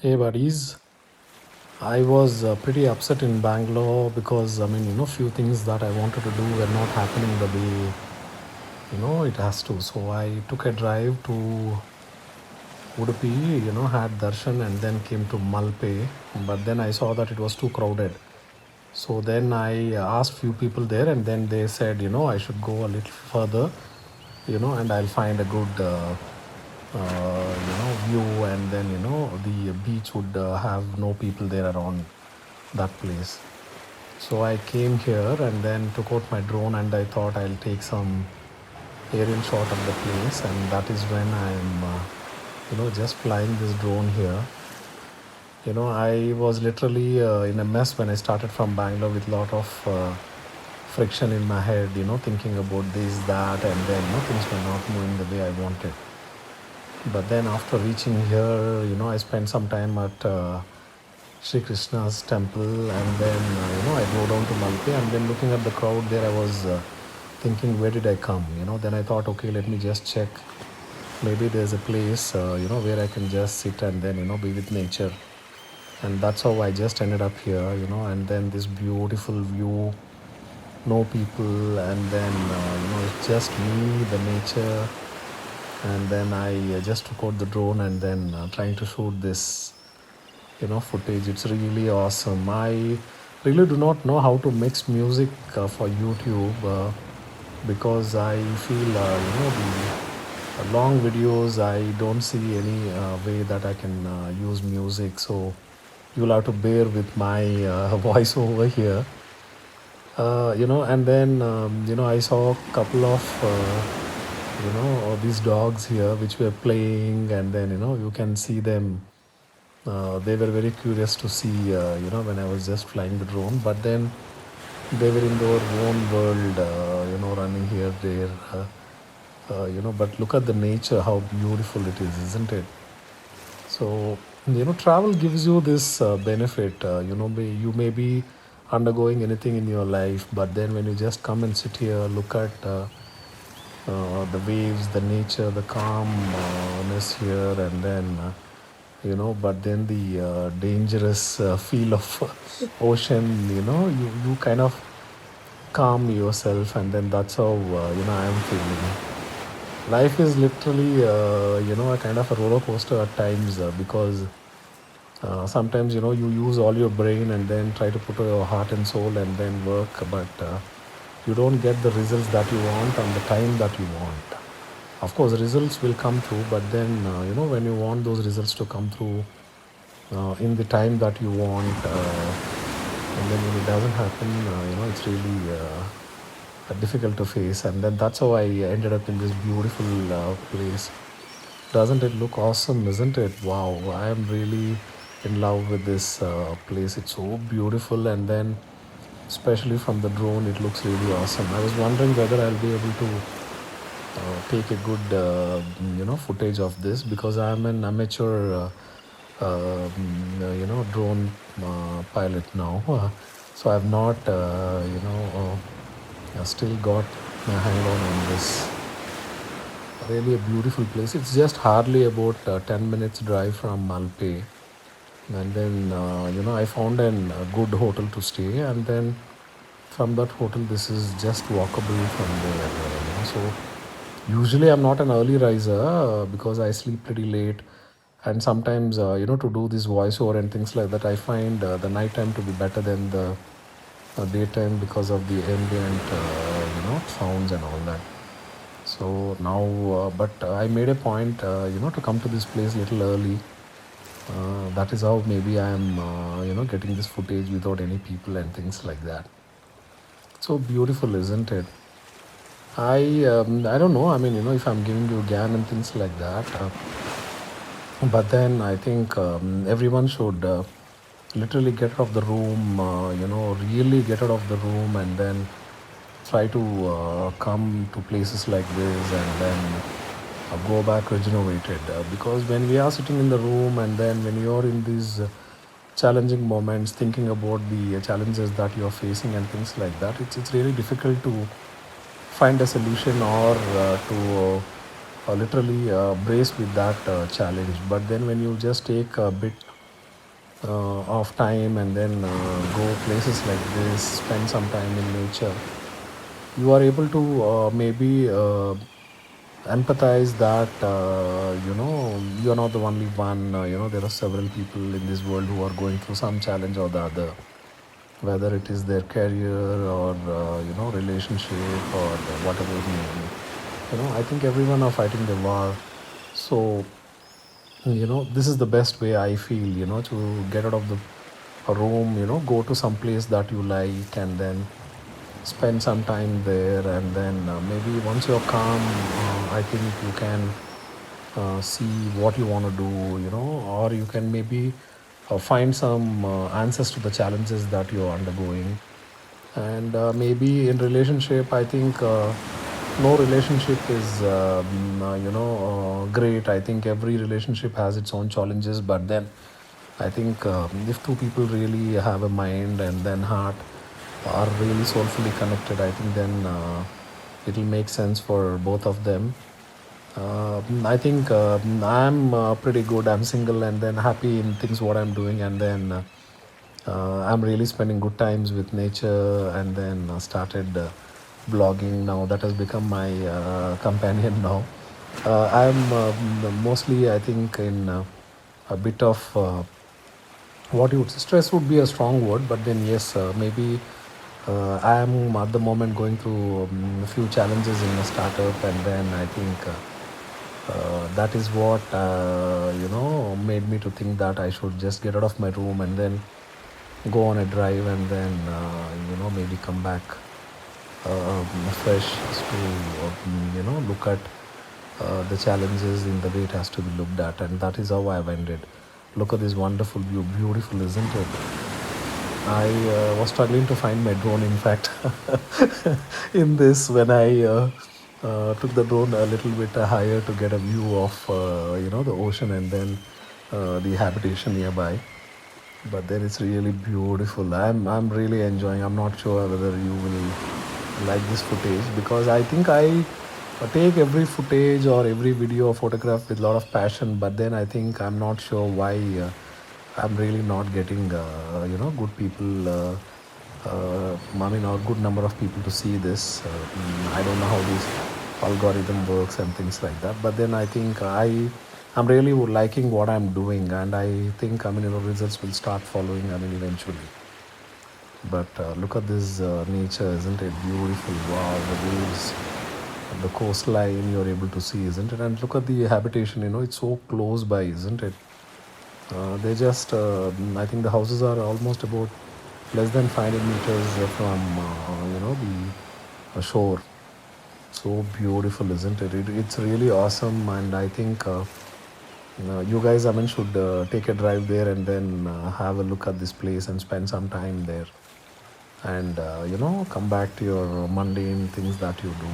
Hey buddies, I was pretty upset in Bangalore because few things that I wanted to do were not happening the way it has to. So I took a drive to Udupi, had darshan and then came to Malpe. But then I saw that it was too crowded. So then I asked few people there, and then they said, I should go a little further, and I'll find a good view, and then the beach would have no people there around that place. So I came here and then took out my drone, and I thought I'll take some aerial shot of the place, and that is when I'm just flying this drone here. I was literally in a mess when I started from Bangalore with a lot of friction in my head, thinking about this, that, and then things were not moving the way I wanted. But then after reaching here, I spent some time at Sri Krishna's temple, and then I go down to Malpe, and then looking at the crowd there, I was thinking, where did I come? Then I thought, okay, let me just check. Maybe there's a place where I can just sit and then be with nature, and that's how I just ended up here. And then this beautiful view, no people, and then it's just me, the nature, and then I just took out the drone and then trying to shoot this footage. It's really awesome. I really do not know how to mix music for YouTube because I feel the long videos I don't see any way that I can use music, so you'll have to bear with my voice over here. And then I saw a couple of these dogs here which were playing, and then you can see them. They were very curious to see when I was just flying the drone, but then they were in their own world, running here, there. But look at the nature, how beautiful it is, isn't it? So, travel gives you this benefit. You may be undergoing anything in your life, but then when you just come and sit here, look at the waves, the nature, the calmness here, and then, but then the dangerous feel of ocean, you kind of calm yourself, and then that's how, I am feeling. Life is literally, a kind of a roller coaster at times because sometimes you use all your brain and then try to put your heart and soul and then work, but you don't get the results that you want on the time that you want. Of course, results will come through, but then when you want those results to come through in the time that you want, and then when it doesn't happen, it's really difficult to face. And then that's how I ended up in this beautiful place. Doesn't it look awesome, isn't it? Wow, I am really in love with this place. It's so beautiful, and then especially from the drone, it looks really awesome. I was wondering whether I'll be able to take a good, footage of this because I'm an amateur, drone pilot now. So I've not, still got my hand on this. Really a beautiful place. It's just hardly about 10 minutes drive from Malpe, and then I found a good hotel to stay, and then from that hotel this is just walkable from there. So usually I'm not an early riser because I sleep pretty late, and sometimes to do this voiceover and things like that, I find the night time to be better than the daytime because of the ambient sounds and all that. So now, but I made a point, to come to this place little early. That is how maybe I am, getting this footage without any people and things like that. So beautiful, isn't it? I don't know. I mean, if I'm giving you GAN and things like that, but then I think everyone should literally get out of the room. Really get out of the room and then try to come to places like this, and then go back regenerated. Because when we are sitting in the room and then when you are in these challenging moments, thinking about the challenges that you are facing and things like that, it's really difficult to find a solution or to literally brace with that challenge. But then when you just take a bit of time and then go places like this, spend some time in nature, you are able to maybe empathize that you're not the only one. There are several people in this world who are going through some challenge or the other, whether it is their career or relationship or whatever it may be. I think everyone are fighting the war. So this is the best way I feel, to get out of the room, go to some place that you like and then spend some time there, and then maybe once you're calm, I think you can see what you want to do, or you can maybe find some answers to the challenges that you're undergoing. And maybe in relationship, I think no relationship is great. I think every relationship has its own challenges, but then I think if two people really have a mind and then heart are really soulfully connected, I think then it will make sense for both of them. I think I'm pretty good. I'm single and then happy in things what I'm doing, and then I'm really spending good times with nature, and then started blogging. Now that has become my companion now. I'm mostly, I think, in a bit of what you would say, stress would be a strong word, but then yes, maybe I am at the moment going through a few challenges in a startup, and then I think that is what made me to think that I should just get out of my room and then go on a drive, and then maybe come back fresh to look at the challenges in the way it has to be looked at, and that is how I've ended. Look at this wonderful view, beautiful, isn't it? I was struggling to find my drone, in fact, in this when I took the drone a little bit higher to get a view of the ocean and then the habitation nearby. But then it's really beautiful. I'm really enjoying. I'm not sure whether you will like this footage, because I think I take every footage or every video or photograph with a lot of passion. But then I think I'm not sure why I'm really not getting good people. I mean, or good number of people to see this. I don't know how this algorithm works and things like that. But then I think I'm really liking what I'm doing, and I think results will start following. I mean, eventually. But look at this nature, isn't it beautiful? Wow, the waves, the coastline you're able to see, isn't it? And look at the habitation. It's so close by, isn't it? They just, I think the houses are almost about less than 500 meters from, the shore. So beautiful, isn't it? It's really awesome, and I think you guys, I mean, should take a drive there and then have a look at this place and spend some time there, and come back to your mundane things that you do.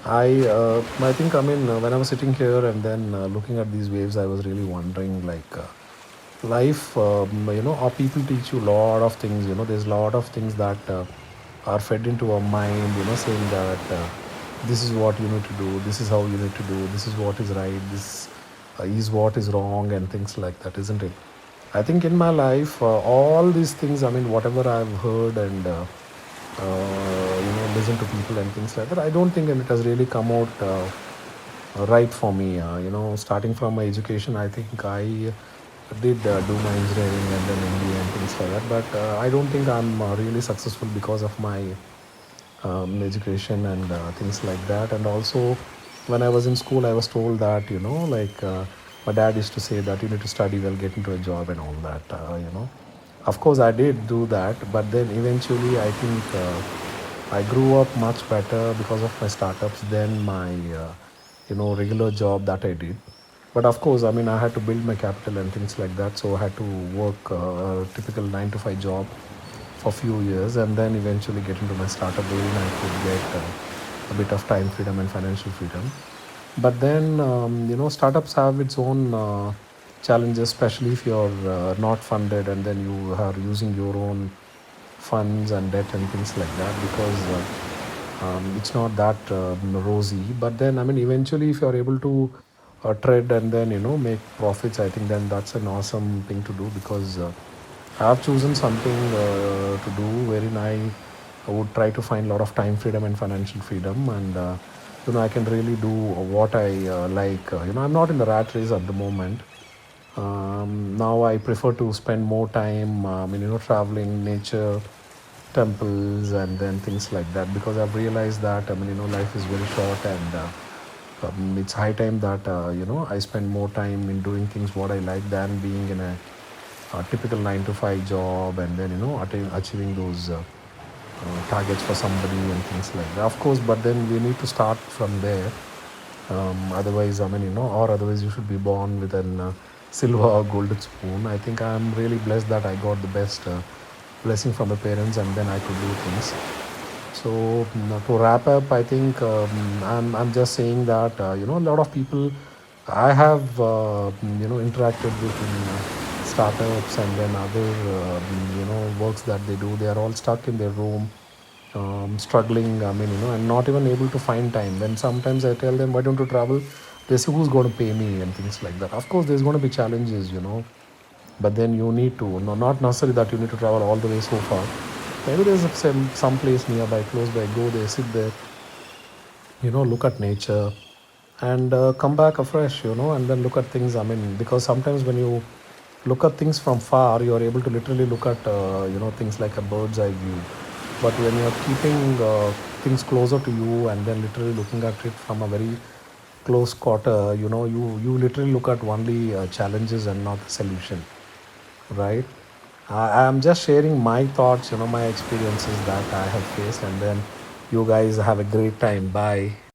I think, I mean, when I was sitting here and then looking at these waves, I was really wondering, like, life, or people teach you a lot of things. There's a lot of things that are fed into our mind, saying that this is what you need to do, this is how you need to do, this is what is right, this is what is wrong, and things like that, isn't it? I think in my life, all these things, I mean, whatever I've heard and listen to people and things like that, I don't think, and it has really come out right for me. Starting from my education, I think I did do my engineering and then MBA and things like that. But I don't think I'm really successful because of my education and things like that. And also, when I was in school, I was told that, like my dad used to say that you need to study well, get into a job, and all that. Of course, I did do that, but then eventually, I think I grew up much better because of my startups than my regular job that I did. But of course, I mean, I had to build my capital and things like that, so I had to work a typical 9 to 5 job for a few years, and then eventually get into my startup wherein I could get a bit of time freedom and financial freedom. But then, startups have its own challenges, especially if you're not funded and then you are using your own funds and debt and things like that, because it's not that rosy. But then, I mean, eventually, if you're able to trade and then make profits, I think then that's an awesome thing to do, because I have chosen something to do wherein I would try to find a lot of time freedom and financial freedom, and I can really do what I like. I'm not in the rat race at the moment. Now I prefer to spend more time, traveling, nature, temples, and then things like that, because I've realized that life is very short, and it's high time that I spend more time in doing things what I like than being in a typical 9 to 5 job, and then achieving those targets for somebody and things like that. Of course, but then we need to start from there. Otherwise, or otherwise you should be born with an silver or golden spoon. I think I'm really blessed that I got the best blessing from the parents, and then I could do things. So to wrap up, I think I'm just saying that a lot of people I have interacted with in startups and then other works that they do. They are all stuck in their room, struggling. And not even able to find time. When sometimes I tell them, why don't you travel? They say, who's going to pay me and things like that. Of course, there's going to be challenges, but then you need to, no, not necessarily that you need to travel all the way so far. Maybe there's some place nearby, close by. Go there, sit there, look at nature, and come back afresh, and then look at things. Because sometimes when you look at things from far, you are able to literally look at things like a bird's eye view. But when you're keeping things closer to you and then literally looking at it from a very close quarter, you literally look at only challenges and not the solution, right? I'm just sharing my thoughts, my experiences that I have faced, and then you guys have a great time. Bye.